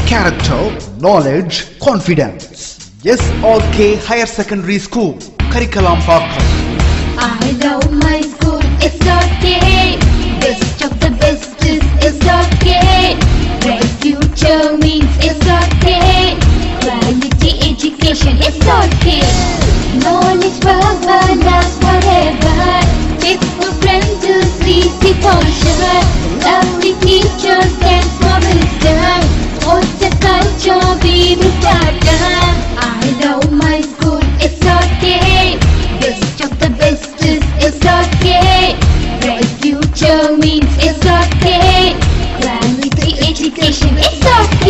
character, knowledge, confidence. SRK Higher Secondary School, Curriculum Parkhouse. I love my school, SRK. Best of the best is SRK. Bright future means SRK. Quality education, SRK. Knowledge power lasts forever. Faithful friends to see the culture. Lovely teachers and for wisdom. What's the culture we will start? I love my school, SRK. Best of the best is SRK. Bright future means SRK. Quality education, SRK.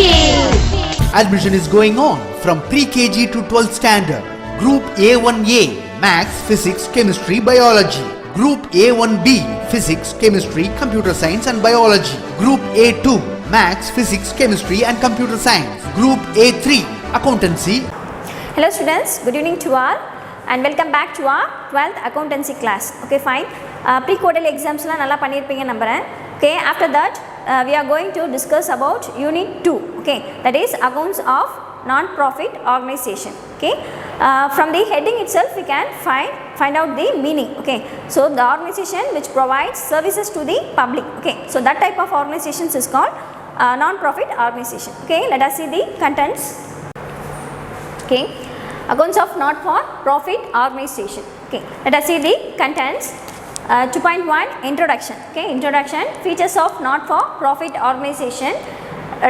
Admission is going on from pre-KG to 12th standard. Group A1A, Maths, Physics, Chemistry, Biology. Group A1B, Physics, Chemistry, Computer Science and Biology. Group A2, Maths, Physics, Chemistry and Computer Science. Group A3, Accountancy. Hello students, good evening to all and welcome back to our 12th accountancy class. Okay, fine. Pre-quarterly exams la nalla pannirpinga nambaren. Okay, after that we are going to discuss about unit 2. Okay, that is accounts of non-profit organization. Okay, from the heading itself we can find out the meaning. Okay, so the organization which provides services to the public. Okay, so that type of organizations is called non-profit organization. Okay, let us see the contents. Okay, accounts of not-for-profit organization. Okay, let us see the contents. 2.1 introduction. Okay, introduction, features of not-for-profit organization,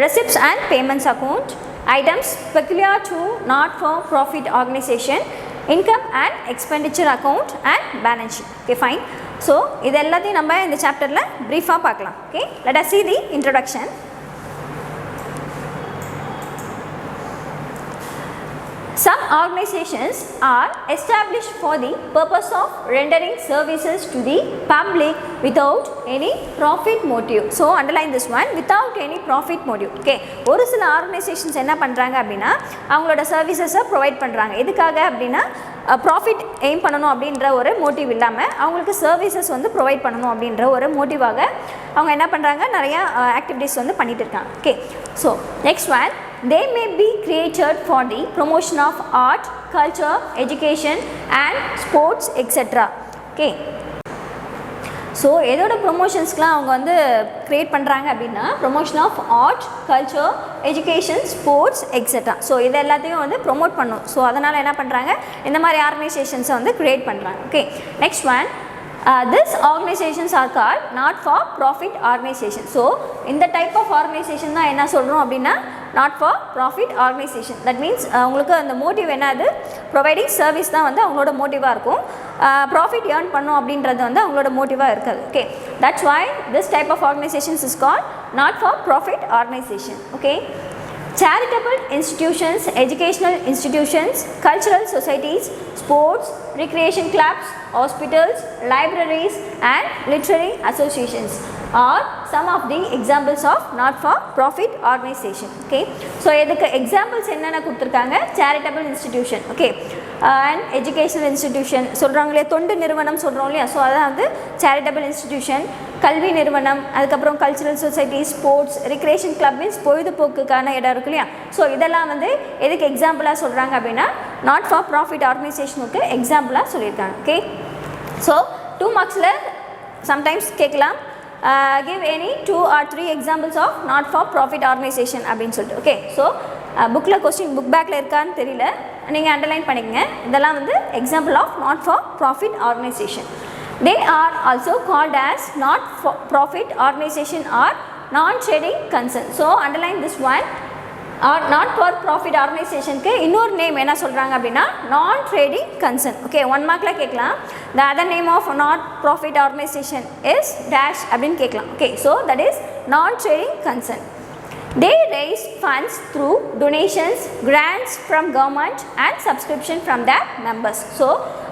receipts and payments account, items peculiar to not-for-profit organization, income and expenditure account and balance sheet. Okay, fine. So இது எல்லாத்தையும் நம்ம இந்த சாப்டர்ல பிரீஃபா பார்க்கலாம். Okay, let us see the introduction. Some organizations are established for the purpose of rendering services to the public without any profit motive. So underline this one, without any profit motive. Okay, ஒரு சில organisations என்ன பண்ணுறாங்க அப்படின்னா அவங்களோட சர்வீசஸை provide பண்ணுறாங்க. எதுக்காக அப்படின்னா profit aim பண்ணணும் அப்படின்ற ஒரு மோட்டிவ் இல்லாமல் அவங்களுக்கு சர்வீசஸ் வந்து ப்ரொவைட் பண்ணணும் அப்படின்ற ஒரு மோட்டிவாக அவங்க என்ன பண்ணுறாங்க, நிறையா ஆக்டிவிட்டீஸ் வந்து பண்ணிகிட்டு இருக்காங்க. Okay, so next one, they may be created for the promotion of art, culture, education and sports etc. Okay, so எதோட ப்ரொமோஷன்ஸ்க்கெலாம் அவங்க வந்து க்ரியேட் பண்ணுறாங்க அப்படின்னா promotion of art, culture, education, sports etcetera. So இது எல்லாத்தையும் வந்து ப்ரொமோட் பண்ணும். ஸோ அதனால் என்ன பண்ணுறாங்க, இந்த மாதிரி ஆர்கனைசேஷன்ஸை வந்து க்ரியேட் பண்ணுறாங்க. Okay, next one, this organizations are called not for profit organization. So இந்த type of organization தான் என்ன சொல்கிறோம் அப்படின்னா not for profit organization. That means உங்களுக்கு அந்த மோட்டிவ் என்னது, ப்ரொவைடிங் சர்வீஸ் தான் வந்து அவங்களோட மோட்டிவாக இருக்கும். ப்ராஃபிட் ஏர்ன் பண்ணும் அப்படின்றது வந்து அவங்களோட மோட்டிவாக இருக்காது. Okay, that's why this type of organizations is called not for profit organization. Okay, charitable institutions, educational institutions, cultural societies, sports, recreation clubs, hospitals, libraries and literary associations are some of the examples of not-for-profit organization. Okay, so இதுக்கு examples என்னென்ன கொடுத்துருக்காங்க, charitable institution, okay, and educational institution சொல்கிறாங்க இல்லையா, தொண்டு நிறுவனம் சொல்கிறோம் இல்லையா, so அதான் வந்து charitable institution, கல்வி நிறுவனம், அதுக்கப்புறம் cultural society, sports, recreation club means பொழுதுபோக்குக்கான இடம் இருக்கு இல்லையா. ஸோ இதெல்லாம் வந்து எதுக்கு எக்ஸாம்பிளாக சொல்கிறாங்க அப்படின்னா நாட் ஃபார் ப்ராஃபிட் ஆர்கனைசேஷனுக்கு எக்ஸாம்பிளாக சொல்லியிருக்காங்க. ஓகே, ஸோ 2 மார்க்ஸில் சம்டைம்ஸ் கேட்கலாம், give any 2 or 3 examples of not for profit organization அப்படின்னு சொல்லிட்டு. ஓகே, ஸோ புக்கில் கொஸ்டின் புக் பேக்கில் இருக்கான்னு தெரியல, நீங்கள் அண்டர்லைன் பண்ணிக்கங்க. இதெல்லாம் வந்து example of not for profit organization. They are also called as not for profit organization or non-trading concern. So underline this one, or not for profit organization க்கு இன்னொரு நேம் என்ன சொல்கிறாங்க அப்படின்னா நான் ட்ரேடிங் கன்சர்ன். ஓகே, 1 மார்க்கில் கேட்கலாம், the other name of not profit organization is dash அப்படின்னு கேட்கலாம். Okay, so that is non-trading concern. They raise funds through donations, grants from government and subscription from their members. So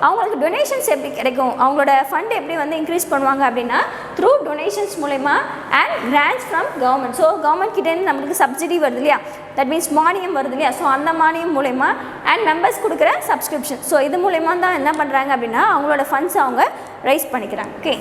அவங்களுக்கு donations எப்படி கிடைக்கும், அவங்களோட fund எப்படி வந்து increase பண்ணுவாங்க அப்படின்னா த்ரூ டொனேஷன்ஸ் மூலயமா and grants from government. So government கிட்டேருந்து நம்மளுக்கு சப்சிடி வருது இல்லையா, தட் மீன்ஸ் மானியம் வருது இல்லையா, ஸோ அந்த மானியம் மூலயமா அண்ட் மெம்பர்ஸ் கொடுக்குற சப்ஸ்கிரிப்ஷன். ஸோ இது மூலயமா தான் என்ன பண்ணுறாங்க அப்படின்னா அவங்களோட ஃபண்ட்ஸ் அவங்க ரைஸ் பண்ணிக்கிறாங்க. Okay,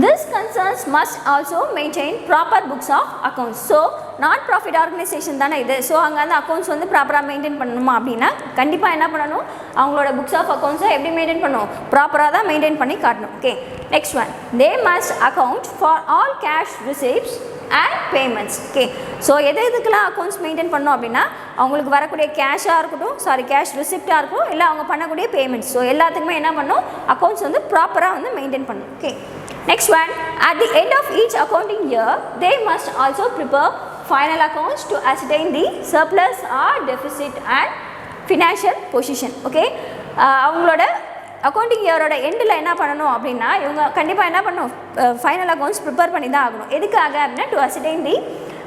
this concerns must also maintain proper books of accounts. So not profit organization தானே இது. ஸோ அங்கே வந்து அக்கௌண்ட்ஸ் வந்து ப்ராப்பராக மெயின்டைன் பண்ணணுமா அப்படின்னா கண்டிப்பாக என்ன பண்ணணும், அவங்களோட புக்ஸ் ஆஃப் அக்கௌண்ட்ஸை எப்படி மெயின்டைன் பண்ணணும், ப்ராப்பராக தான் மெயின்டைன் பண்ணி காட்டணும். Okay, next one, they must account for all cash receipts and payments. Okay, so எதுக்கெல்லாம் அக்கௌண்ட்ஸ் மெயின்டைன் பண்ணணும் அப்படின்னா அவங்களுக்கு வரக்கூடிய கேஷாக இருக்கட்டும், கேஷ் ரிசிப்டாக இருக்கும், இல்லை அவங்க பண்ணக்கூடிய பேமெண்ட்ஸ், ஸோ எல்லாத்துக்குமே என்ன பண்ணணும், அக்கௌண்ட்ஸ் வந்து ப்ராப்பராக வந்து மெயின்டைன் பண்ணணும். Okay, next one, at the end of each accounting year they must also prepare final accounts to ascertain the surplus or deficit and financial position. Okay, அவங்களோட அக்கௌண்டிங் இயரோட எண்டில் என்ன பண்ணணும் அப்படின்னா இவங்க கண்டிப்பாக என்ன பண்ணணும், ஃபைனல் அக்கௌண்ட்ஸ் ப்ரிப்பேர் பண்ணி தான் ஆகணும். எதுக்காக அப்படின்னா to ascertain the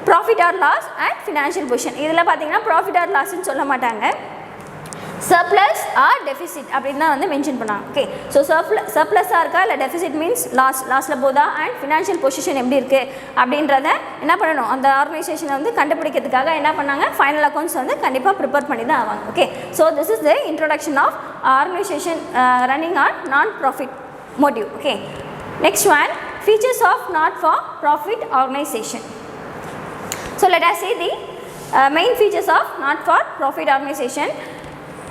profit or loss and financial position. இதில் பார்த்தீங்கன்னா ப்ராஃபிட் ஆர் லாஸ்ன்னு சொல்ல மாட்டாங்க, சர்ப்ளஸ் ஆர் டெஃபிசிட் அப்படின்னு தான் வந்து மென்ஷன் பண்ணாங்க. ஓகே, ஸோ சர்ப்ளஸாக இருக்கா இல்லை டெஃபிசிட் மீன்ஸ் லாஸில் போதா அண்ட் ஃபினான்ஷியல் பொசிஷன் எப்படி இருக்குது அப்படின்றத என்ன பண்ணணும், அந்த ஆர்கனைசேஷனை வந்து கண்டுபிடிக்கிறதுக்காக என்ன பண்ணாங்க, ஃபைனல் அக்கௌண்ட்ஸ் வந்து கண்டிப்பாக ப்ரிப்பேர் பண்ணி தான் ஆவாங்க. Okay, so this is the introduction of organization running on non profit motive. Okay, next one, features of not for profit organization. So let us see the main features of not for profit organization.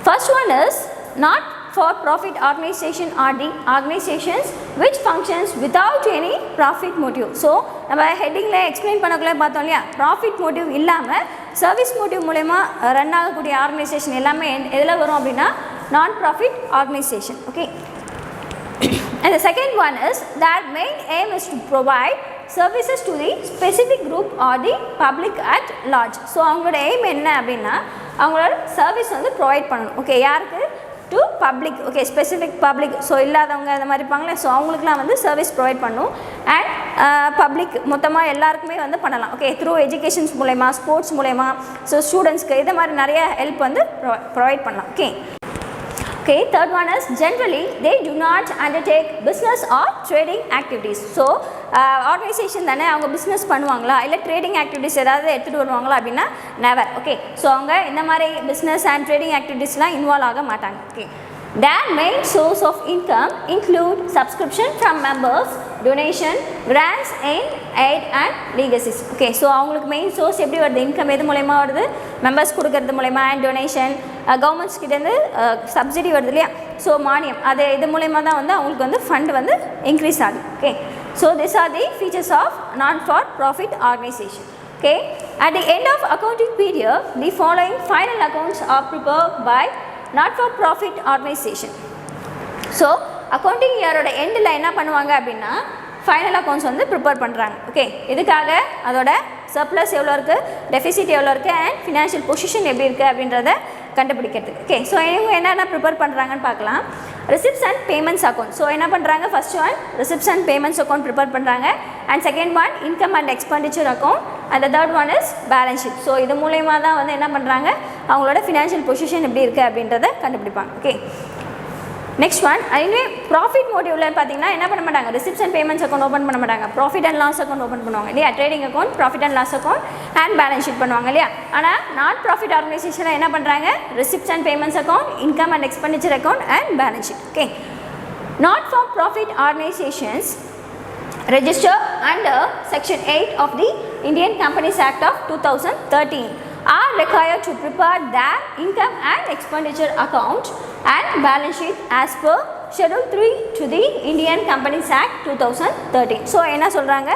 First one is not for profit organization are the organizations which functions without any profit motive. So நம்ம ஹெட்டிங்கில் explain பண்ணக்குள்ளே பார்த்தோம் இல்லையா, profit motive இல்லாமல் service motive மூலயமா run ஆகக்கூடிய organisation எல்லாமே எதில் வரும் அப்படின்னா நான் profit organisation. Okay, and the second one is their main aim is to provide services to the specific group or the public at large. So அவங்களோட aim என்ன அப்படின்னா அவங்களோட சர்வீஸ் வந்து ப்ரொவைட் பண்ணணும். ஓகே, யாருக்கு, to public. Okay, specific public, so இல்லாதவங்க அந்த மாதிரி இருப்பாங்களே, ஸோ அவங்களுக்குலாம் வந்து சர்வீஸ் ப்ரொவைட் பண்ணணும். அண்ட் பப்ளிக் மொத்தமாக எல்லாருக்குமே வந்து பண்ணலாம். ஓகே, த்ரூ எஜுகேஷன்ஸ் மூலயமா, ஸ்போர்ட்ஸ் மூலயமா, ஸோ ஸ்டூடெண்ட்ஸ்க்கு இது மாதிரி நிறைய ஹெல்ப் வந்து ப்ரொவைட் பண்ணலாம். Okay, okay, third one is generally they do not undertake business or trading activities. So organisation தானே, அவங்க பிஸ்னஸ் பண்ணுவாங்களா இல்லை ட்ரேடிங் ஆக்டிவிட்டீஸ் ஏதாவது எடுத்துகிட்டு வருவாங்களா அப்படின்னா நெவர். ஓகே, ஸோ அவங்க இந்த மாதிரி பிஸ்னஸ் அண்ட் ட்ரேடிங் ஆக்டிவிட்டீஸ்லாம் இன்வால்வ் ஆக மாட்டாங்க. Okay, their main source of income include subscription from members, donation, grants and aid and legacies. Okay, so அவங்களுக்கு மெயின் சோர்ஸ் எப்படி வருது, இன்கம் எது மூலயமா வருது, மெம்பர்ஸ் கொடுக்கறது மூலயமா அண்ட் டொனேஷன், கவர்மெண்ட்ஸ் கிட்டேருந்து சப்சிடி வருது இல்லையா, ஸோ மானியம், அது இது மூலயமா தான் வந்து அவங்களுக்கு வந்து ஃபண்ட் வந்து இன்க்ரீஸ் ஆகுது. Okay, so this are the features of non for profit organization. Okay, at the end of accounting period the following final accounts are prepared by not for profit organization. So accounting இயரோட எண்டில் என்ன பண்ணுவாங்க அப்படின்னா final accounts வந்து prepare பண்ணுறாங்க. Okay, இதுக்காக அதோட surplus எவ்வளோ இருக்குது, டெஃபிசிட் எவ்வளோ இருக்குது அண்ட் ஃபினான்ஷியல் பொசிஷன் எப்படி இருக்குது அப்படின்றத கண்டுபிடிக்கிறதுக்கு. ஓகே, ஸோ இவங்க என்னென்ன ப்ரிப்பேர் பண்ணுறாங்கன்னு பார்க்கலாம். Receipts and payments account. So என்ன பண்ணுறாங்க, first one receipts and payments account prepare பண்ணுறாங்க. And second one income and expenditure account. And third one is balance sheet. So இது மூலயமா தான் வந்து என்ன பண்ணுறாங்க, அவங்களோட ஃபினான்ஷியல் பொசிஷன் எப்படி இருக்குது அப்படின்றத கண்டுபிடிப்பாங்க. ஓகே, நெக்ஸ்ட் ஒன், அதுவே ப்ராஃபிட் மோட்டிவ்ல பார்த்தீங்கன்னா என்ன பண்ண மாட்டாங்க, receipts and payments account open பண்ண மாட்டாங்க, profit and loss account open பண்ணுவாங்க இல்லையா, trading account, profit and loss account and balance sheet பண்ணுவாங்க இல்லையா. ஆனால் நாட் ப்ராஃபிட் ஆர்கனைசேஷனில் என்ன பண்ணுறாங்க, receipts and payments account, income and expenditure account and balance sheet. Okay, not for profit organizations register under section 8 of the Indian Companies Act of 2013 are required to prepare their income and expenditure account and balance sheet as per schedule 3 to the Indian Companies Act 2013. So என்ன சொல்றாங்க,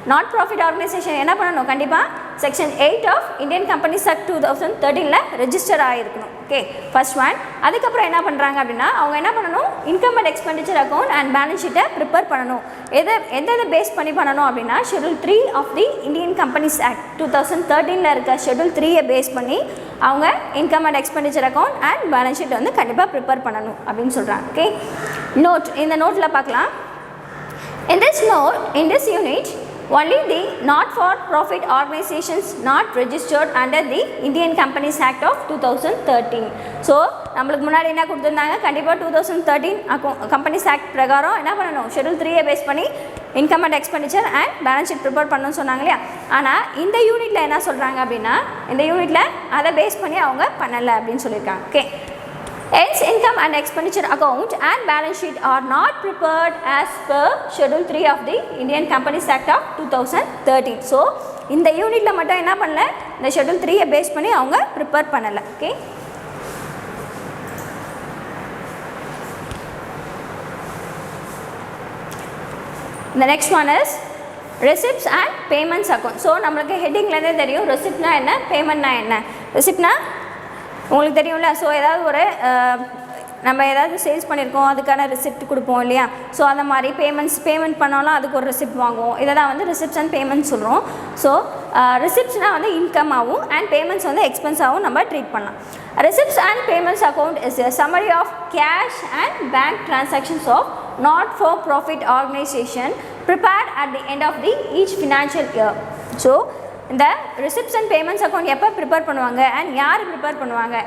not profit organization என்ன பண்ணணும், கண்டிப்பாக section 8 of Indian companies act 2013 register ஆகிருக்கணும். Okay, first one. அதுக்கப்புறம் என்ன பண்ணுறாங்க அப்படின்னா அவங்க என்ன பண்ணணும், income and expenditure account and balance ஷீட்டை ப்ரிப்பேர் பண்ணணும். எதை பேஸ் பண்ணி பண்ணணும் அப்படின்னா schedule 3 of the Indian companies act 2013 இருக்க ஷெட்யூல் 3 பேஸ் பண்ணி அவங்க income and expenditure account and balance sheet வந்து கண்டிப்பாக ப்ரிப்பேர் பண்ணணும் அப்படின்னு சொல்கிறாங்க. ஓகே, நோட், இந்த நோட்டில் பார்க்கலாம். In this unit only the not-for-profit organizations not registered under the Indian Companies Act of 2013. So நம்மளுக்கு முன்னாடி என்ன கொடுத்துருந்தாங்க, கண்டிப்பாக 2013 கம்பெனிஸ் ஆக்ட் பிரகாரம் என்ன பண்ணணும், ஷெட்யூல் 3 பேஸ் பண்ணி income and expenditure and balance sheet prepare பண்ணணும்னு சொன்னாங்க இல்லையா. ஆனால் இந்த யூனிட்டில் என்ன சொல்கிறாங்க அப்படின்னா இந்த யூனிட்டில் அதை பேஸ் பண்ணி அவங்க பண்ணலை அப்படின்னு சொல்லியிருக்காங்க. Okay, Hence, income and expenditure account and balance sheet are not prepared as per Schedule 3 of the Indian Companies Act of 2013. So, இந்த யூனிட்ல மட்டும் என்ன பண்ணல, இந்த Schedule 3 பேஸ் பண்ணி அவங்க ப்ரிப்பேர் பண்ணல. Okay, the next one is receipts and payments account. So நம்மளுக்கு ஹெட்டிங்லேருந்தே தெரியும் ரெசிப்ட்னா என்ன, பேமெண்ட்னா என்ன. ரெசிப்ட்னா உங்களுக்கு தெரியும்ல, ஸோ ஏதாவது ஒரு நம்ம ஏதாவது சேல்ஸ் பண்ணியிருக்கோம் அதுக்கான ரிசிப்ட் கொடுப்போம் இல்லையா, ஸோ அந்த மாதிரி பேமெண்ட் பண்ணாலும் அதுக்கு ஒரு ரிசிப்ட் வாங்குவோம். இதெல்லாம் வந்து ரிசிப்ட்ஸ் அண்ட் பேமெண்ட்ஸ் சொல்கிறோம். ஸோ ரிசிப்ட்ஸ்னால் வந்து இன்கம் ஆகும் அண்ட் பேமெண்ட்ஸ் வந்து எக்ஸ்பென்ஸாகவும் நம்ம ட்ரீட் பண்ணலாம். Receipts and payments account is a summary of cash and bank transactions of not-for-profit organization prepared at the end of the each financial year. So, இந்த receipts and payments account எப்போ prepare பண்ணுவாங்க and யார் prepare பண்ணுவாங்க,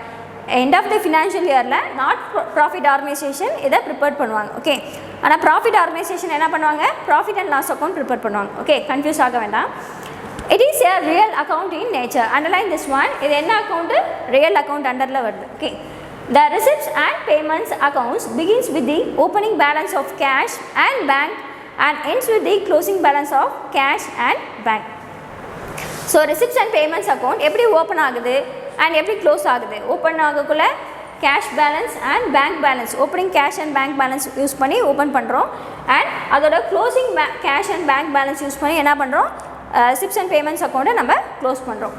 end of the financial இயரில் not profit organization இதை prepare பண்ணுவாங்க. Okay, ஆனால் profit organization என்ன பண்ணுவாங்க, profit and loss account prepare பண்ணுவாங்க. ஓகே, கன்ஃபியூஸ் ஆக வேண்டாம். It is a real account in nature. Underline this one. இது என்ன அக்கௌண்ட், ரியல் அக்கௌண்ட் அண்டரில் வருது. Okay, the receipts and payments accounts begins with the opening balance of cash and bank and ends with the closing balance of cash and bank. So receipts and payments account எப்படி open ஆகுது and எப்படி close ஆகுது. Open ஆகக்குள்ள cash balance and bank balance, opening cash and bank balance use பண்ணி open பண்ணுறோம் and அதோட closing cash and bank balance use பண்ணி என்ன பண்ணுறோம், receipts and payments அக்கௌண்ட்டை நம்ம க்ளோஸ் பண்ணுறோம்.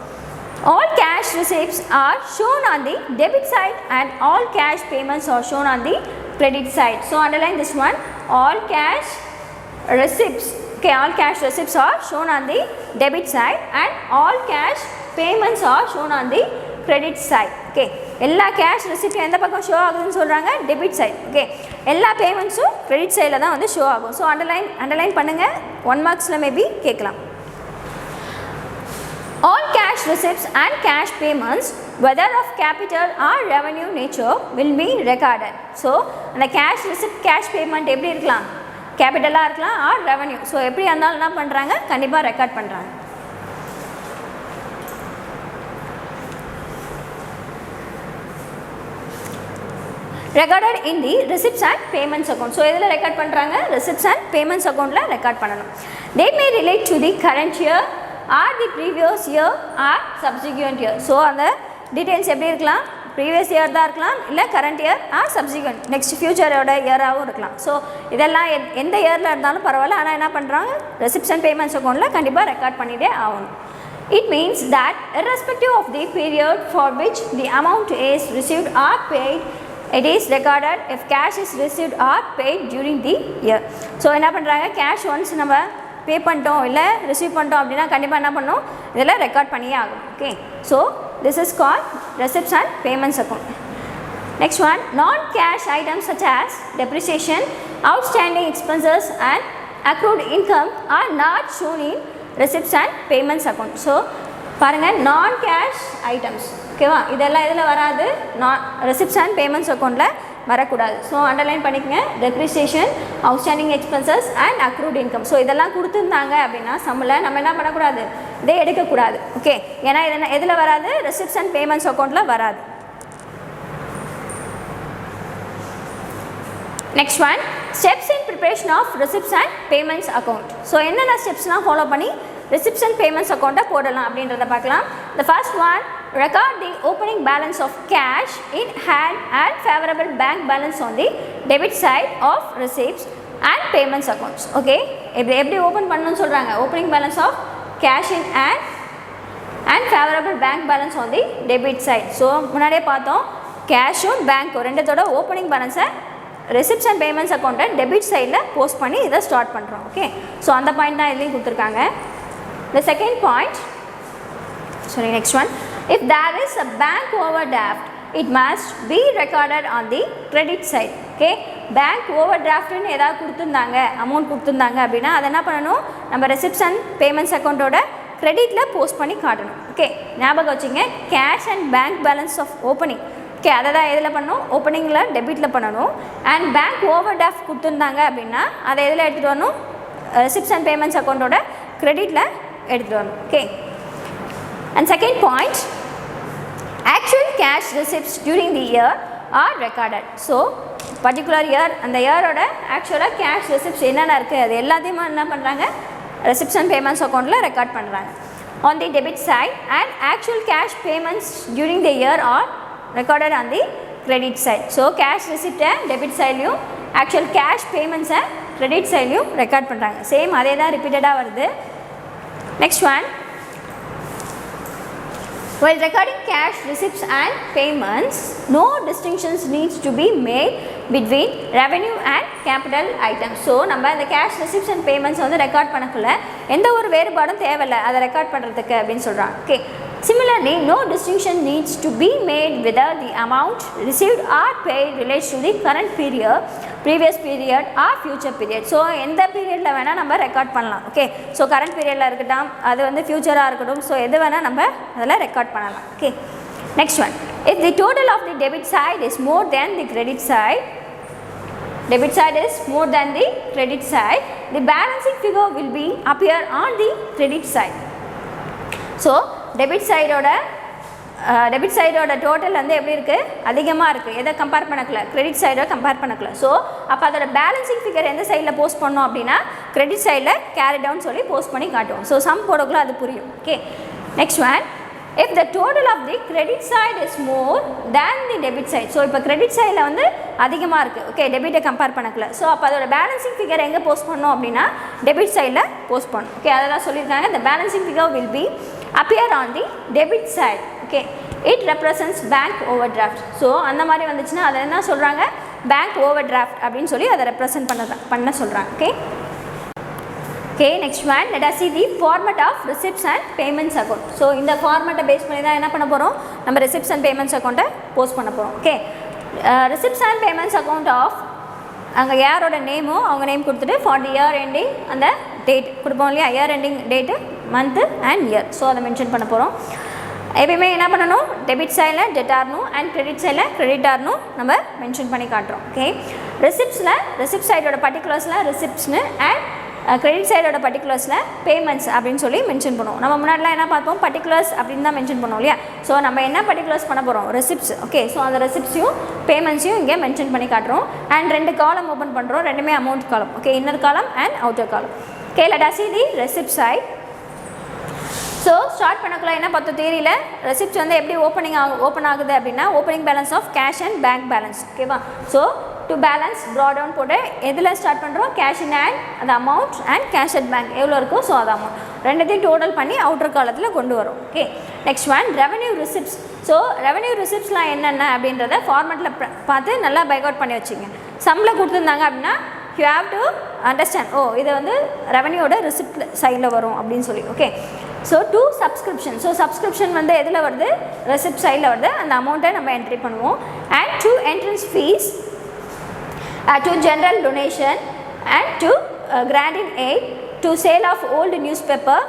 All cash receipts are shown on the debit side and all cash payments are shown on the credit side. So underline this one, all cash receipts, okay, all cash receipts are shown on the debit side and all cash payments are shown on the credit side. Okay, எல்லா cash receipt எந்த பக்கம் show ஆகுதுன்னு சொல்கிறாங்க, debit side. Okay, எல்லா பேமெண்ட்ஸும் credit சைடில் தான் வந்து show ஆகும். ஸோ அண்டர்லைன் பண்ணுங்கள், 1 மார்க்ஸில் மேபி கேட்கலாம். All cash receipts and cash payments, whether of capital or revenue nature, will be recorded. So, அந்த cash receipt, cash payment எப்படி இருக்கலாம், கேபிட்டலாக இருக்கலாம் ஆர் ரெவன்யூ. ஸோ எப்படி இருந்தாலும் என்ன பண்ணுறாங்க, கண்டிப்பாக ரெக்கார்ட் பண்ணுறாங்க. Recorded in the receipts and payments account. So இதில் ரெக்கார்ட் பண்ணுறாங்க, receipts and payments அக்கௌண்ட்டில் ரெக்கார்ட் பண்ணணும். They may relate to the current year or the previous year or subsequent year. So அந்த டீட்டெயில்ஸ் எப்படி இருக்கலாம், ப்ரீவியஸ் இயர் தான் இருக்கலாம், இல்லை current year or subsequent next ஃபியூச்சரோட இயராகவும் இருக்கலாம். ஸோ இதெல்லாம் எந்த இயரில் இருந்தாலும் பரவாயில்ல, ஆனால் என்ன பண்ணுறாங்க, ரெசிப்ட்ஸ் அண்ட் பேமெண்ட்ஸ் அக்கௌண்ட்டில் கண்டிப்பாக ரெக்கார்ட் பண்ணிகிட்டே ஆகணும். It means that irrespective of the period for which the amount is received or paid, it is recorded if cash is received or paid during the year. So என்ன பண்ணுறாங்க, cash once நம்ம பே பண்ணிட்டோம் இல்லை receive பண்ணிட்டோம் அப்படின்னா கண்டிப்பாக என்ன பண்ணணும், இதெல்லாம் ரெக்கார்ட் பண்ணியே ஆகும். Okay, so this is called receipts and payments account. Next one, non-cash items such as depreciation, outstanding expenses and accrued income are not shown in receipts and payments account. So பாருங்கள், non-cash items, ஓகேவா, இதெல்லாம் இதில் வராது, receipts and payments அக்கௌண்ட்டில் வரக்கூடாது. So underline பண்ணிக்கங்க, depreciation, outstanding expenses and accrued income. So இதெல்லாம் கொடுத்துருந்தாங்க அப்படின்னா சம்மில் நம்ம என்ன பண்ணக்கூடாது, இதை எடுக்கக்கூடாது. ஓகே, ஏன்னா இது எதில் வராது, ரெசிப்ட்ஸ் அண்ட் பேமெண்ட்ஸ் அக்கௌண்ட்டில் வராது. Next one, steps in preparation of receipts and payments account. So என்னென்ன ஸ்டெப்ஸ்லாம் ஃபாலோ பண்ணி ரெசிப்ட்ஸ் அண்ட் பேமெண்ட்ஸ் அக்கௌண்ட்டை போடலாம் அப்படின்றத பார்க்கலாம். The first one, record the opening balance of cash in hand and favorable bank balance on the debit side of receipts and payments accounts. Okay, எப்படி open பண்ணணும்னு சொல்கிறாங்க, opening balance of cash in hand and favorable bank balance on the debit side. So முன்னாடியே பார்த்தோம், கேஷும் பேங்க்கும் ரெண்டத்தோட opening பேலன்ஸை receipts and payments அக்கௌண்ட்டை debit சைடில் post பண்ணி இதை ஸ்டார்ட் பண்ணுறோம். ஓகே, ஸோ அந்த பாயிண்ட் தான் இதுலேயும் கொடுத்துருக்காங்க. The second point, sorry, next one, if there is a bank overdraft, it must be recorded on the credit side. Okay, bank overdraftனு ஏதாவது கொடுத்துருந்தாங்க, அமௌண்ட் கொடுத்துருந்தாங்க அப்படின்னா அதை என்ன பண்ணணும், நம்ம ரெசிப்ட்ஸ் அண்ட் பேமெண்ட்ஸ் அக்கௌண்ட்டோட கிரெடிட்டில் போஸ்ட் பண்ணி காட்டணும். ஓகே, ஞாபகம் வச்சுங்க, cash and bank balance of opening. Okay, அதை தான் எதில் பண்ணணும், ஓப்பனிங்கில் டெபிட்டில் பண்ணணும். அண்ட் பேங்க் ஓவர் டிராஃப்ட் கொடுத்துருந்தாங்க அப்படின்னா அதை எதில் எடுத்துகிட்டு வரணும், ரெசிப்ட்ஸ் அண்ட் பேமெண்ட்ஸ் அக்கௌண்ட்டோட கிரெடிட்டில் எடுத்துகிட்டு வரணும். Okay, and second point, actual cash receipts during the year R recorded. So particular year அந்த இயரோட ஆக்சுவலாக கேஷ் ரெசிப்ட்ஸ் என்னென்ன இருக்குது அது எல்லாத்தையுமே என்ன பண்ணுறாங்க ரெசிப்ட்ஸ் அண்ட் பேமெண்ட்ஸ் அக்கௌண்ட்டில் ரெக்கார்ட் பண்ணுறாங்க. On the debit side and actual cash payments during the year are recorded on the credit side. So cash receipt debit side லையும் actual cash payments credit side லையும் record பண்ணுறாங்க. Same அதே தான் ரிப்பீட்டடாக வருது. Next one, while recording cash receipts and payments, no distinctions needs to be made between revenue and capital items. So நம்ம இந்த cash receipts and payments வந்து record பண்ணக்குள்ள எந்த ஒரு வேறுபாடும் தேவையில்லை அதை ரெக்கார்ட் பண்ணுறதுக்கு அப்படின்னு சொல்கிறாங்க. Okay, similarly no distinction needs to be made whether the amount received or paid relates to the current period, previous period or future period. So எந்த பீரியடில் வேணால் நம்ம ரெக்கார்ட் பண்ணலாம். ஓகே, ஸோ கரண்ட் பீரியடில் இருக்கட்டும், அது வந்து ஃபியூச்சராக இருக்கட்டும், ஸோ எது வேணால் நம்ம அதில் ரெக்கார்ட் பண்ணலாம். Okay, next one, if the total of the debit side is more than the credit side, debit side is more than the credit side, the balancing figure will be appear on the credit side. So debit சைடோட total வந்து எப்படி இருக்குது அதிகமாக இருக்குது, எதை compare பண்ணக்கல credit சைடை compare பண்ணக்கல. ஸோ அப்போ அதோட பேலன்சிங் ஃபிகர் எந்த சைடில் போஸ்ட் பண்ணோம் அப்படின்னா கிரெடிட் சைடில் கேரி டவுன் சொல்லி போஸ்ட் பண்ணி காட்டுவோம். ஸோ சம் போடக்குள்ள அது புரியும். Okay, next one, if the total of the credit side is more than the debit side. So இப்போ கிரெடிட் சைடில் வந்து அதிகமாக இருக்குது. ஓகே, டெபிட்டை கம்பேர் பண்ணக்கல. ஸோ அப்போ அதோட பேலன்சிங் ஃபிகர் எங்கே போஸ்ட் பண்ணோம் அப்படின்னா டெபிட் சைடில் போஸ்ட் பண்ணணும். ஓகே, அதெல்லாம் சொல்லியிருக்காங்க. the balancing figure will be appear on the debit side. Okay, it represents bank overdraft. So அந்த மாதிரி வந்துச்சுன்னா அதை என்ன சொல்கிறாங்க பேங்க் ஓவர் டிராஃப்ட் அப்படின்னு சொல்லி அதை ரெப்ரசன்ட் பண்ண சொல்கிறாங்க. Okay, okay, next one, let us see the format of receipts and payments account. So இந்த ஃபார்மேட்டை பேஸ் பண்ணி தான் என்ன பண்ண போகிறோம் நம்ம receipts and payments அக்கௌண்ட்டை போஸ்ட் பண்ண போகிறோம். Okay, receipts and payments account of அங்கே யாரோட நேமோ அவங்க நேம் கொடுத்துட்டு ஃபார் தி இயர் எண்டிங் அந்த டேட் கொடுப்போம் இல்லையா, year ending date month and year. So அதை மென்ஷன் பண்ண போகிறோம். எப்பயுமே என்ன பண்ணணும் டெபிட் சைடில் டெட்டார்னும் அண்ட் கிரெடிட் சைடில் கிரெடிட்டார்னும் நம்ம மென்ஷன் பண்ணி காட்டுறோம். ஓகே, ரெசிப்ட் சைடோட பர்டிகுலர்ஸில் ரெசிப்ட்ஸ்னு அண்ட் கிரெடிட் சைடோட பர்டிகுலர்ஸில் பேமெண்ட்ஸ் அப்படின்னு சொல்லி மென்ஷன் பண்ணுவோம். நம்ம முன்னாடிலாம் என்ன பார்ப்போம் பர்டிகுலர்ஸ் அப்படின்னு தான் மென்ஷன் பண்ணுவோம் இல்லையா. ஸோ நம்ம என்ன பர்டிகுலர்ஸ் பண்ண போகிறோம் ரெசிப்ட்ஸ். ஓகே, ஸோ அந்த ரெசிப்ட்ஸையும் பேமெண்ட்ஸையும் இங்கே மென்ஷன் பண்ணி காட்டுறோம். அண்ட் 2 காலம் ஓப்பன் பண்ணுறோம், ரெண்டுமே amount column. Okay, inner column and outer column. Okay, let us see the receipt side. So start பண்ணக்குள்ள என்ன பார்த்தோம் தியரியில் ரெசிப்ட்ஸ் வந்து எப்படி ஓப்பன் ஆகுது அப்படின்னா opening balance of cash and bank balance. ஓகேவா, so to balance draw down போட்டு எதில் ஸ்டார்ட் பண்ணுறோம் கேஷ் இன் ஹேண்ட் அந்த amount and cash at bank எவ்வளோ இருக்கோ ஸோ அது அமௌண்ட் ரெண்டுத்தையும் டோட்டல் பண்ணி அவுட்டர் காலத்தில் கொண்டு வரும். Okay, next one revenue receipts. So revenue ரிசிப்ட்ஸ்லாம் என்னென்ன அப்படின்றத ஃபார்மேட்டில் பார்த்து நல்லா பைக் அவுட் பண்ணி வச்சுங்க. சம்மில் கொடுத்துருந்தாங்க அப்படின்னா யூ ஹேவ் டு அண்டர்ஸ்டாண்ட் இது வந்து ரெவன்யூவோட ரிசிப்ட் சைடில் வரும் அப்படின்னு சொல்லி. Okay, so to subscription. So subscription வந்து எதில் வருது ரெசிப்ட் சைடில் வருது, அந்த அமௌண்ட்டை நம்ம என்ட்ரி பண்ணுவோம். And to entrance fees, to general donation and to granting aid, to sale of old newspaper,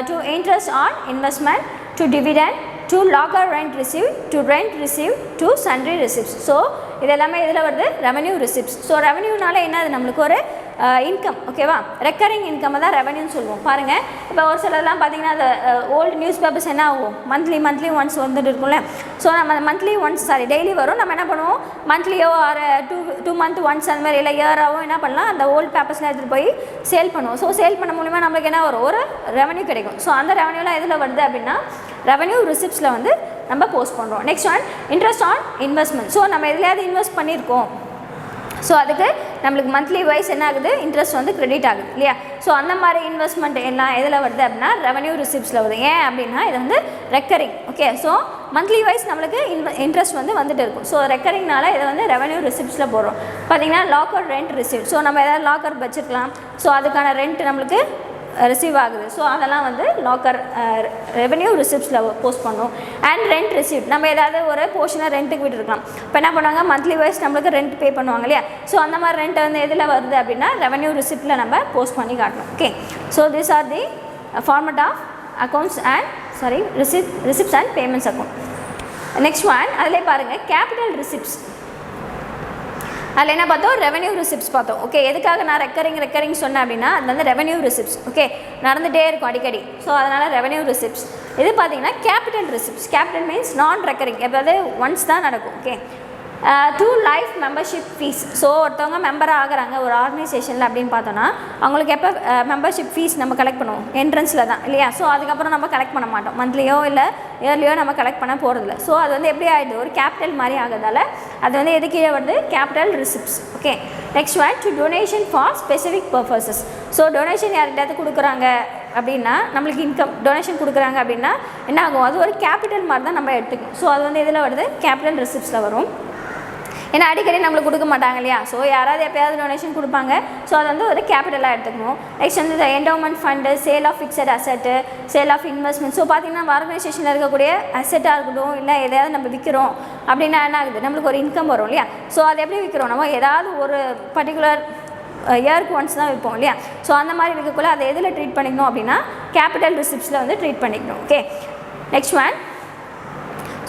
to interest on investment, to dividend, to locker rent received, to rent received, to sundry receipts. So இது எல்லாமே இதில் வருது revenue receipts. So ரெவன்யூனால என்ன அது நம்மளுக்கு ஒரு income. ஓகேவா, recurring income தான் ரெவன்யூன்னு சொல்லுவோம். பாருங்கள் இப்போ ஒரு சிலர்லாம் பார்த்தீங்கன்னா அந்த ஓல்டு நியூஸ் பேப்பர்ஸ் என்ன ஆகும் மந்த்லி ஒன்ஸ் வந்துட்டு இருக்கும்ல. ஸோ நம்ம மந்த்லி ஒன்ஸ் டெய்லி வரும். நம்ம என்ன பண்ணுவோம் மந்த்லியோ ஆர் டூ மந்த் ஒன்ஸ் அந்த மாதிரி இல்லை இயராகவும் என்ன பண்ணலாம் அந்த ஓல்டு பேப்பர்ஸ்லாம் எடுத்துகிட்டு போய் சேல் பண்ணுவோம். ஸோ சேல் பண்ண மூலிமா நம்மளுக்கு என்ன வரும் ஒரு ரெவன்யூ கிடைக்கும். ஸோ அந்த ரெவன்யூலாம் எதில் வருது அப்படின்னா ரெவன்யூ ரிசிப்ட்ஸில் வந்து நம்ம போஸ்ட் பண்ணுறோம். Next one interest on investment. So நம்ம எதுலையாவது இன்வெஸ்ட் பண்ணியிருக்கோம், ஸோ அதுக்கு நம்மளுக்கு மந்த்லி வைஸ் என்ன ஆகுது இன்ட்ரெஸ்ட் வந்து கிரெடிட் ஆகுது இல்லையா. ஸோ அந்த மாதிரி இன்வெஸ்ட்மெண்ட் எல்லாம் எதில் வருது அப்படின்னா ரெவன்யூ ரிசிப்ட்ஸில் வருது. ஏன் அப்படின்னா இது வந்து recurring. Okay, so monthly wise நம்மளுக்கு இன்ட்ரெஸ்ட் வந்து வந்துட்டு இருக்கும். ஸோ ரெக்கரிங்னால இதை வந்து ரெவன்யூ ரிசிப்ட்ஸில் போடுறோம். பார்த்தீங்கன்னா லாக்கர் ரெண்ட் ரிசிப்ட். ஸோ நம்ம எதாவது லாக்கர் வச்சுருக்கலாம், ஸோ அதுக்கான ரெண்ட் நம்மளுக்கு ரிசீவ் ஆகுது. ஸோ அதெல்லாம் வந்து லாக்கர் ரெவன்யூ ரிசிப்ட்ஸில் போஸ்ட் பண்ணோம். அண்ட் ரெண்ட் ரிசிப்ட் நம்ம ஏதாவது ஒரு போர்ஷனை ரெண்ட்டுக்கு விட்டுருக்கலாம். இப்போ என்ன பண்ணுவாங்க மந்த்லி வைஸ் நம்மளுக்கு ரெண்ட் பே பண்ணுவாங்க இல்லையா. ஸோ அந்த மாதிரி ரெண்ட் வந்து எதில் வருது அப்படின்னா ரெவன்யூ ரிசிப்ட்டில் நம்ம போஸ்ட் பண்ணி காட்டணும். Okay, so this are the format of accounts and receipts and payments account. Next one அதிலே பாருங்கள் கேபிட்டல் ரிசிப்ட்ஸ். அதில் என்ன பார்த்தோம் ரெவன்யூ ரிசிப்ட்ஸ் பார்த்தோம். ஓகே, எதுக்காக நான் ரெக்கரிங் சொன்னேன் அப்படின்னா அது வந்து ரெவன்யூ ரிசிப்ட்ஸ். ஓகே, நடந்துகிட்டே இருக்கும் அடிக்கடி. ஸோ அதனால் ரெவன்யூ ரிசிப்ட்ஸ். இது பார்த்தீங்கன்னா capital receipts. Capital means non recurring, எப்போது ஒன்ஸ் தான் நடக்கும். Okay, to life membership fees. So ஒருத்தவங்க மெம்பர் ஆகிறாங்க ஒரு ஆர்கனைசேஷனில் அப்படின்னு பார்த்தோன்னா அவங்களுக்கு எப்போ மெம்பர்ஷிப் ஃபீஸ் நம்ம கலெக்ட் பண்ணுவோம், என்ட்ரன்ஸில் தான் இல்லையா. ஸோ அதுக்கப்புறம் நம்ம கலெக்ட் பண்ண மாட்டோம், மந்த்லியோ இல்லை இயர்லியோ நம்ம கலெக்ட் பண்ண போகிறதில்ல. ஸோ அது வந்து எப்படி ஆகிடுது, ஒரு கேபிட்டல் மாதிரி ஆகிறதால அது வந்து எது கீழே வருது, capital receipts. Okay, next one to donation for specific purposes. So donation யார்கிட்ட கொடுக்குறாங்க அப்படின்னா, நம்மளுக்கு இன்கம் டொனேஷன் கொடுக்குறாங்க அப்படின்னா என்ன ஆகும், அது ஒரு கேபிட்டல் மாதிரி தான் நம்ம எடுத்துக்கணும். ஸோ அது வந்து எதில் வருது, கேபிட்டல் ரிசிப்ட்ஸில் வரும். ஏன்னா அடிக்கடி நம்மளுக்கு கொடுக்க மாட்டாங்க இல்லையா. ஸோ யாராவது எப்போயாவது டொனேஷன் கொடுப்பாங்க. ஸோ அது வந்து ஒரு கேபிட்டலாக எடுத்துக்கணும். நெக்ஸ்ட் வந்து இந்த endowment fund, sale of fixed asset, sale of investment. So பார்த்திங்கன்னா நம்ம ஆர்கனைசேஷனில் இருக்கக்கூடிய அசெட்டாக இருக்கட்டும், இல்லை எதையாவது நம்ம விற்கிறோம் அப்படின்னா என்ன ஆகுது, நம்மளுக்கு ஒரு இன்கம் வரும் இல்லையா. ஸோ அதை எப்படி விற்கிறோம், நம்ம ஏதாவது ஒரு பர்டிகுலர் இயருக்கு ஒன்ஸ் தான் விற்போம் இல்லையா. ஸோ அந்த மாதிரி விற்கக்குள்ள அதை எதில் ட்ரீட் பண்ணிக்கணும் அப்படின்னா கேபிட்டல் ரிசிப்ட்ஸில் வந்து ட்ரீட் பண்ணிக்கணும். Okay, next one.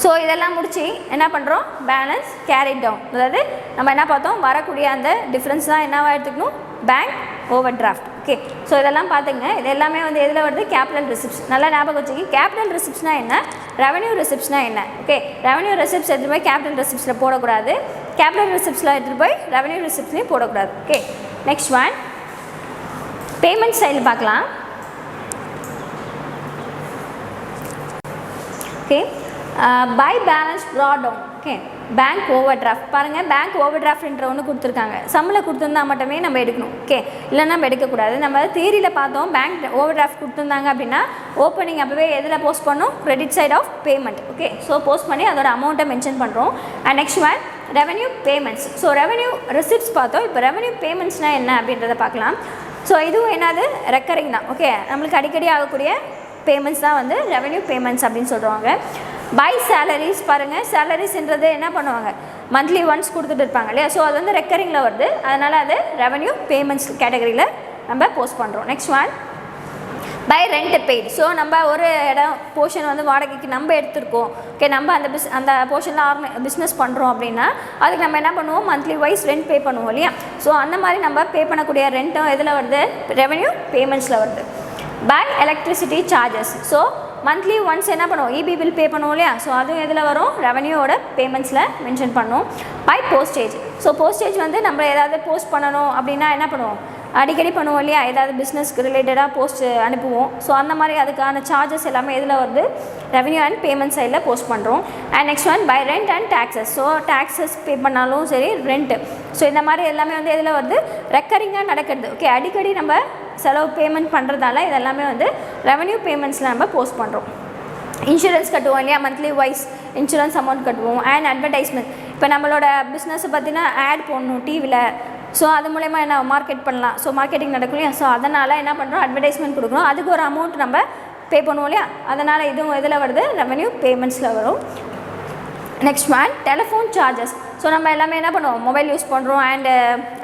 ஸோ இதெல்லாம் முடிச்சு என்ன பண்ணுறோம், பேலன்ஸ் கேரிட் டவுன். அதாவது நம்ம என்ன பார்த்தோம், வரக்கூடிய அந்த டிஃப்ரென்ஸ் தான் என்னவாக எடுத்துக்கணும், bank overdraft. Okay, so இதெல்லாம் பார்த்துங்க. இது எல்லாமே வந்து எதில் வருது, கேபிட்டல் ரிசிப்ட்ஸ். நல்லா ஞாபகம் வச்சுக்கி, கேபிட்டல் ரிசிப்ட்ஸ்னா என்ன, ரெவன்யூ ரிசிப்ட்ஸ்னா என்ன. ஓகே, ரெவன்யூ ரிசிப்ட்ஸ் எடுத்துகிட்டு போய் கேபிட்டல் ரிசிப்ட்ஸில் போடக்கூடாது, கேபிட்டல் ரிசிப்ட்ஸில் எடுத்துகிட்டு போய் ரெவன்யூ ரிசிப்ட்ஸ்லையும் போடக்கூடாது. ஓகே, நெக்ஸ்ட் ஒன் பேமெண்ட் சைடில் பார்க்கலாம். Okay, by balance brought down. Okay, bank overdraft. பாருங்கள், பேங்க் ஓவர் டிராஃப்ட்ன்ற ஒன்று கொடுத்துருக்காங்க. சம்மில் கொடுத்துருந்தா மட்டுமே நம்ம எடுக்கணும். ஓகே, இல்லைன்னா நம்ம எடுக்கக்கூடாது. நம்ம தியரியில் பார்த்தோம், பேங்க் ஓவர் டிராஃப்ட் கொடுத்துருந்தாங்க அப்படின்னா ஓப்பனிங் அப்போவே எதில் போஸ்ட் பண்ணோம், credit side of payment. Okay, so post பண்ணி அதோட அமௌண்ட்டை மென்ஷன் பண்ணுறோம். And next one revenue payments. So revenue receipts பார்த்தோம். இப்போ ரெவன்யூ பேமெண்ட்ஸ்னால் என்ன அப்படின்றத பார்க்கலாம். ஸோ இதுவும் என்னது, ரெக்கரிங் தான். ஓகே, நம்மளுக்கு அடிக்கடி ஆகக்கூடிய பேமெண்ட்ஸ் தான் வந்து ரெவன்யூ பேமெண்ட்ஸ் அப்படின்னு சொல்கிறாங்க. By salaries. பாருங்கள், சேலரிஸ்ன்றது என்ன பண்ணுவாங்க, மந்த்லி ஒன்ஸ் கொடுத்துட்டு இருப்பாங்க இல்லையா. ஸோ அது வந்து ரெக்கரிங்கில் வருது, அதனால் அது ரெவன்யூ பேமெண்ட்ஸ் கேட்டகரியில் நம்ம போஸ்ட் பண்ணுறோம். Next one by rent paid. So நம்ம ஒரு இடம் போர்ஷன் வந்து வாடகைக்கு நம்ம எடுத்துருக்கோம். ஓகே, நம்ம அந்த போர்ஷனில் பிஸ்னஸ் பண்ணுறோம் அப்படின்னா அதுக்கு நம்ம என்ன பண்ணுவோம், மந்த்லி வைஸ் ரெண்ட் பே பண்ணுவோம் இல்லையா. ஸோ அந்த மாதிரி நம்ம பே பண்ணக்கூடிய ரெண்ட்டும் எதில் வருது, ரெவன்யூ பேமெண்ட்ஸில் வருது. By electricity charges. So monthly once என்ன பண்ணுவோம், இபி பில் பே பண்ணுவோம் இல்லையா. ஸோ அதுவும் எதில் வரும், ரெவன்யூவோட பேமெண்ட்ஸில் மென்ஷன் பண்ணுவோம். By postage. ஸோ போஸ்டேஜ் வந்து நம்ம ஏதாவது போஸ்ட் பண்ணணும் அப்படின்னா என்ன பண்ணுவோம், அடிக்கடி பண்ணுவோம் இல்லையா, ஏதாவது பிஸ்னஸ்க்கு ரிலேட்டடாக போஸ்ட் அனுப்புவோம். ஸோ அந்த மாதிரி அதுக்கான சார்ஜஸ் எல்லாமே எதில் வருது, ரெவன்யூ அண்ட் பேமெண்ட் சைடில் போஸ்ட் பண்ணுறோம். And next one by rent and taxes. So taxes pay பண்ணாலும் சரி, ரெண்ட்டு. ஸோ இந்த மாதிரி எல்லாமே வந்து எதில் வருது, ரெக்கரிங்காக நடக்கிறது. ஓகே, அடிக்கடி நம்ம செலவு பேமெண்ட் பண்ணுறதால இதெல்லாமே வந்து ரெவன்யூ பேமெண்ட்ஸில் நம்ம போஸ்ட் பண்ணுறோம். இன்சூரன்ஸ் கட்டுவோம் இல்லையா, மந்த்லி வைஸ் இன்சூரன்ஸ் அமௌண்ட் கட்டுவோம். And advertisement. இப்போ நம்மளோட பிஸ்னஸை பற்றினா ஆட் போடணும் டிவியில். ஸோ அது மூலயமா என்ன மார்க்கெட் பண்ணலாம். ஸோ மார்க்கெட்டிங் நடக்கும் இல்லையா. ஸோ அதனால் என்ன பண்ணுறோம், அட்வர்டைஸ்மெண்ட் கொடுக்குறோம், அதுக்கு ஒரு அமௌண்ட் நம்ம பே பண்ணுவோம் இல்லையா. அதனால் இதுவும் எதில் வருது, ரெவன்யூ பேமெண்ட்ஸில் வரும். Next one telephone charges. So நம்ம எல்லாமே என்ன பண்ணுவோம், மொபைல் யூஸ் பண்ணுறோம் அண்டு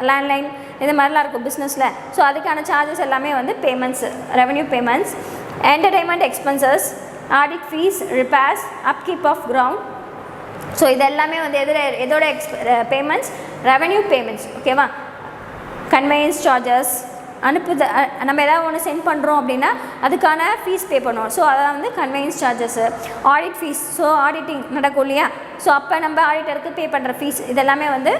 லேண்ட்லைன் இது மாதிரிலாம் இருக்கும் பிஸ்னஸில். ஸோ அதுக்கான சார்ஜஸ் எல்லாமே வந்து payments, revenue payments. Entertainment expenses, audit fees, repairs, upkeep of ground. So இது எல்லாமே வந்து எதோட பேமெண்ட்ஸ், ரெவன்யூ பேமெண்ட்ஸ். ஓகேவா. கன்வேயன்ஸ் சார்ஜஸ், நம்ம ஏதாவது ஒன்று சென்ட் பண்ணுறோம் அப்படின்னா அதுக்கான ஃபீஸ் பே பண்ணுவோம். ஸோ அதான் வந்து conveyance charges. Audit fees. So auditing நடக்கும் இல்லையா. ஸோ அப்போ நம்ம ஆடிட்டருக்கு பே பண்ணுற ஃபீஸ் இதெல்லாமே வந்து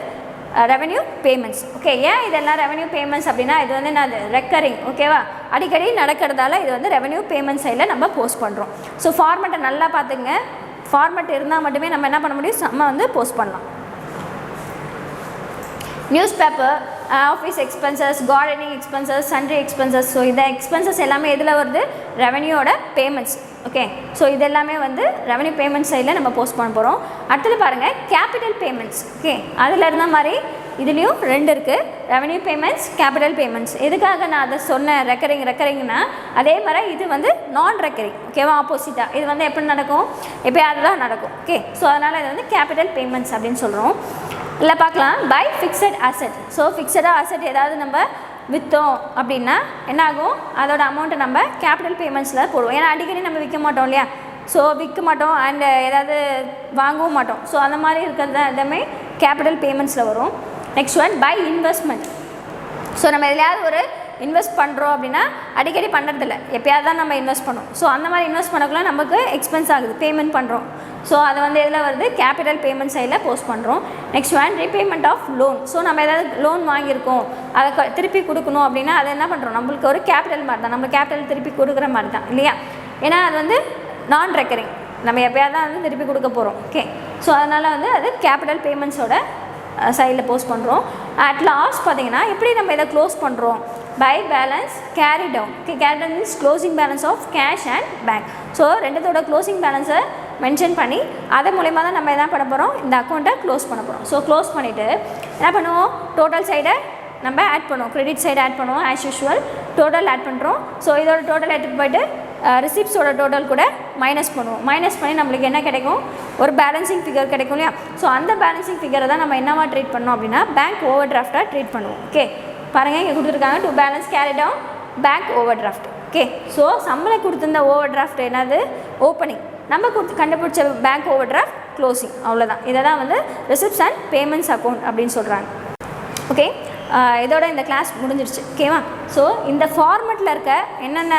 ரெவன்யூ பேமெண்ட்ஸ். ஓகே, ஏன் இதெல்லாம் ரெவன்யூ பேமெண்ட்ஸ் அப்படின்னா இது வந்து நான் ரெக்கரிங். ஓகேவா, அடிக்கடி நடக்கிறதால இது வந்து ரெவன்யூ பேமெண்ட் சைடில் நம்ம போஸ்ட் பண்ணுறோம். ஸோ ஃபார்மெட்டை நல்லா பார்த்துங்க. ஃபார்மெட் இருந்தால் மட்டுமே நம்ம என்ன பண்ண முடியும், நம்ம வந்து போஸ்ட் பண்ணலாம். News paper, office expenses, gardening expenses, sundry expenses. So இந்த எக்ஸ்பென்சஸ் எல்லாமே எதில் வருது, ரெவன்யூவோட பேமெண்ட்ஸ். ஓகே, ஸோ இது எல்லாமே வந்து ரெவன்யூ பேமெண்ட் சைடில் நம்ம போஸ்ட் பண்ண போகிறோம். அடுத்தது பாருங்கள் கேபிட்டல் பேமெண்ட்ஸ். ஓகே, அதில் இருந்த மாதிரி இதுலேயும் ரெண்டு இருக்குது, ரெவன்யூ பேமெண்ட்ஸ், கேபிட்டல் பேமெண்ட்ஸ். எதுக்காக நான் அதை சொன்னேன் ரெக்கரிங்னா, அதே மாதிரி இது வந்து நான் ரெக்கரிங். ஓகேவா, ஆப்போசிட்டாக இது வந்து எப்படி நடக்கும், எப்போயாவது தான் நடக்கும். ஓகே, ஸோ அதனால் இது வந்து கேபிட்டல் பேமெண்ட்ஸ் அப்படின்னு சொல்கிறோம். இல்லை பார்க்கலாம் பை ஃபிக்ஸட் அசெட். ஸோ ஃபிக்ஸடாக அசெட் ஏதாவது நம்ம விற்றோம் அப்படின்னா என்ன ஆகும், அதோட அமௌண்ட்டை நம்ம கேபிட்டல் பேமெண்ட்ஸில் போடுவோம். ஏன்னா அடிக்கடி நம்ம விற்க மாட்டோம் இல்லையா. ஸோ விற்க மாட்டோம் அண்டு ஏதாவது வாங்கவும் மாட்டோம். ஸோ அந்த மாதிரி இருக்கிறது தான் எல்லாமே கேபிட்டல் பேமெண்ட்ஸில் வரும். Next one by investment. So நம்ம எதுலையாவது ஒரு இன்வெஸ்ட் பண்ணுறோம் அப்படின்னா அடிக்கடி பண்ணுறதில்ல, எப்போயாவது தான் நம்ம இன்வெஸ்ட் பண்ணுவோம். ஸோ அந்த மாதிரி இன்வெஸ்ட் பண்ணக்குள்ள நமக்கு எக்ஸ்பென்ஸ் ஆகுது, பேமெண்ட் பண்ணுறோம். ஸோ அதை வந்து எதில் வருது, கேபிட்டல் பேமெண்ட் சைடில் போஸ்ட் பண்ணுறோம். Next one repayment of loan. So நம்ம ஏதாவது லோன் வாங்கியிருக்கோம், அதை திருப்பி கொடுக்கணும் அப்படின்னா அதை என்ன பண்ணுறோம், நம்மளுக்கு ஒரு கேபிட்டல் மாதிரி தான், நம்ம கேபிட்டல் திருப்பி கொடுக்குற மாதிரி தான் இல்லையா. ஏன்னா அது வந்து நான் ரெக்கரிங், நம்ம எப்போயாவது தான் வந்து திருப்பி கொடுக்க போகிறோம். ஓகே, ஸோ அதனால் வந்து அது கேபிட்டல் பேமெண்ட்ஸோட சைடில் போஸ்ட் பண்ணுறோம். அட் லாஸ்ட் பார்த்தீங்கன்னா எப்படி நம்ம இதை க்ளோஸ் பண்ணுறோம், by balance carry down. Okay, carry down means closing balance of cash and bank. So ரெண்டுத்தோட க்ளோசிங் பேலன்ஸை மென்ஷன் பண்ணி அது மூலயமா தான் நம்ம என்ன பண்ண போகிறோம், இந்த அக்கௌண்ட்டை க்ளோஸ் பண்ண போகிறோம். ஸோ க்ளோஸ் பண்ணிவிட்டு என்ன பண்ணுவோம், டோட்டல் சைடை நம்ம ஆட் பண்ணுவோம், கிரெடிட் சைடு ஆட் பண்ணுவோம், ஆஸ் யூஷுவல் டோட்டல் ஆட் பண்ணுறோம். ஸோ இதோட டோட்டல் எடுத்துகிட்டு போய்ட்டு ரிசிப்ட்ஸோட டோட்டல் கூட மைனஸ் பண்ணுவோம். மைனஸ் பண்ணி நம்மளுக்கு என்ன கிடைக்கும், ஒரு பேலன்சிங் ஃபிகர் கிடைக்கும் இல்லையா. ஸோ அந்த பேலன்சிங் ஃபிகரை தான் நம்ம என்னவா ட்ரீட் பண்ணோம் அப்படின்னா பேங்க் ஓவர் டிராஃப்டாக ட்ரீட் பண்ணுவோம். ஓகே, பாருங்கள் இங்கே கொடுத்துருக்காங்க to balance carry down bank overdraft. Okay, so சம்பளம் கொடுத்துருந்த ஓவர் டிராஃப்ட் என்னது, ஓப்பனிங். நம்ம கண்டுபிடிச்ச பேங்க் ஓவர் டிராஃப்ட் க்ளோசிங். அவ்வளோதான். இதை தான் வந்து ரிசிப்ட்ஸ் அண்ட் பேமெண்ட்ஸ் அக்கௌண்ட் அப்படின்னு சொல்கிறாங்க. ஓகே, இதோட இந்த கிளாஸ் முடிஞ்சிருச்சு. ஓகேவா. ஸோ இந்த ஃபார்மெட்டில் இருக்க என்னென்ன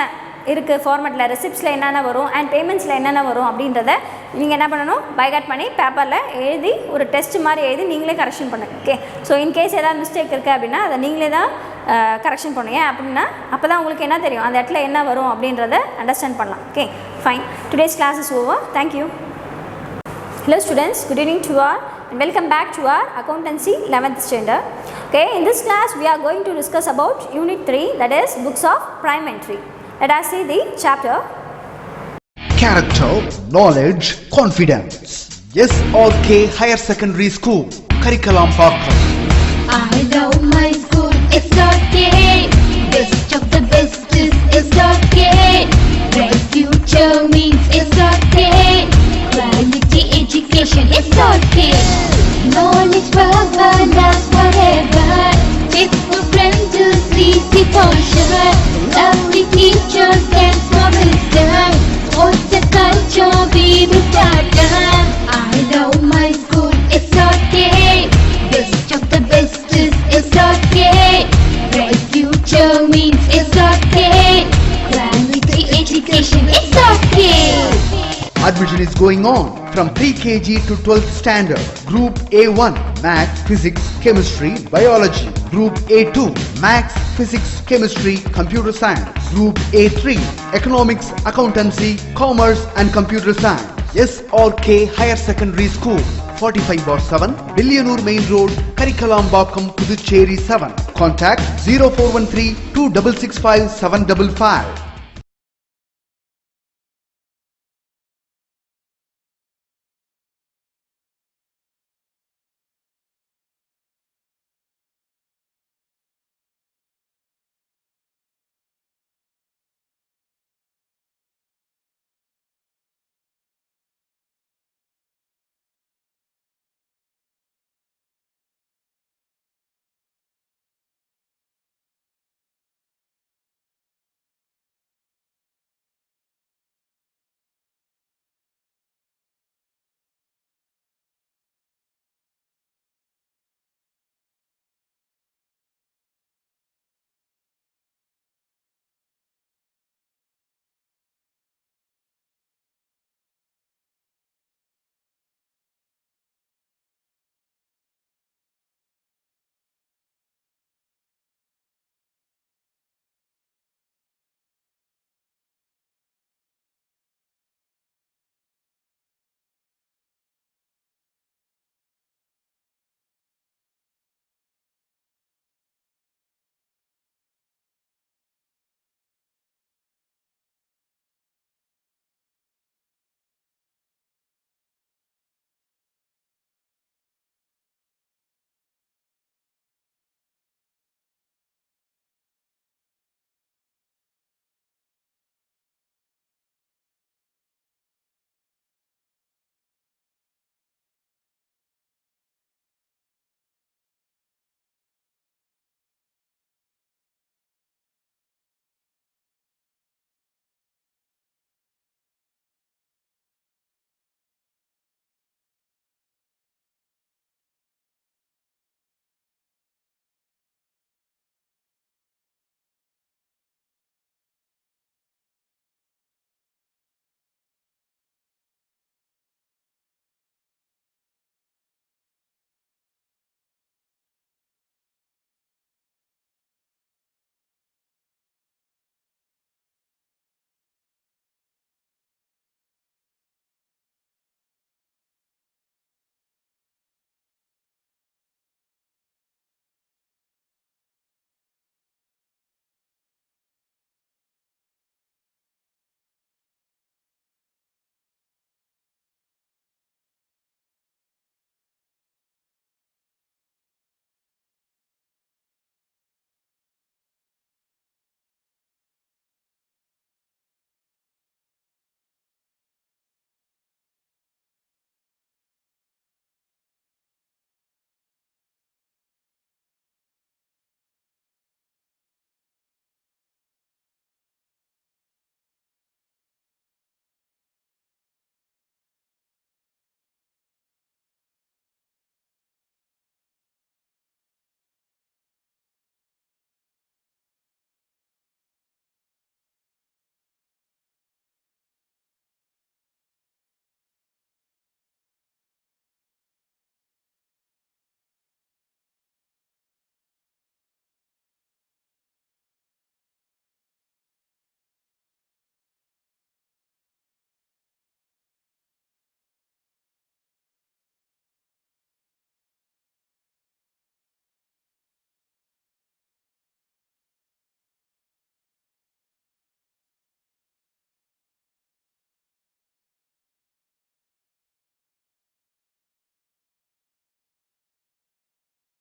இருக்குது, ஃபார்மெட்டில் ரிசிப்ட்ஸில் என்னென்ன வரும் அண்ட் பேமெண்ட்ஸில் என்னென்ன வரும் அப்படின்றத நீங்கள் என்ன பண்ணணும், பைகாட் பண்ணி பேப்பரில் எழுதி ஒரு டெஸ்ட் மாதிரி எழுதி நீங்களே கரெக்ஷன் பண்ணுங்கள். ஓகே, ஸோ இன்கேஸ் ஏதாவது மிஸ்டேக் இருக்குது அப்படின்னா அதை நீங்களே தான் கரெக்ஷன் பண்ணுங்க. அப்படின்னா அப்போ தான் உங்களுக்கு என்ன தெரியும், அந்த இடத்துல என்ன வரும் அப்படின்றத அண்டர்ஸ்டாண்ட் பண்ணலாம். Okay, fine. Today's class is over. Thank you. Hello students, good evening to all and welcome back to our accountancy 11th standard. Okay, in this class we are going to discuss about unit 3, that is books of prime entry. Let us see the chapter Character, Knowledge, Confidence. SRK Higher Secondary School, Curriculum Pakram. I love my school, it's okay. Best of the best is okay. Bright future means it's okay. Quality education, it's okay. Knowledge forever, last forever. Faithful friends to see for sure. Lovely teachers and for wisdom. What's the culture we will start? I love my school, it's okay. Best of the best is okay. Bright future means it's okay. Quality education, it's okay. Admission is going on from pre-KG to 12th standard. Group A1 Maths, Physics, Chemistry, Biology. Group A2 Maths, Physics, Chemistry, Computer Science. Group A3 Economics, Accountancy, Commerce and Computer Science. SRK Higher Secondary School, 45/7 Billianoor Main Road, Karikalambakkam, Puducherry 7. Contact 0413 2665 755.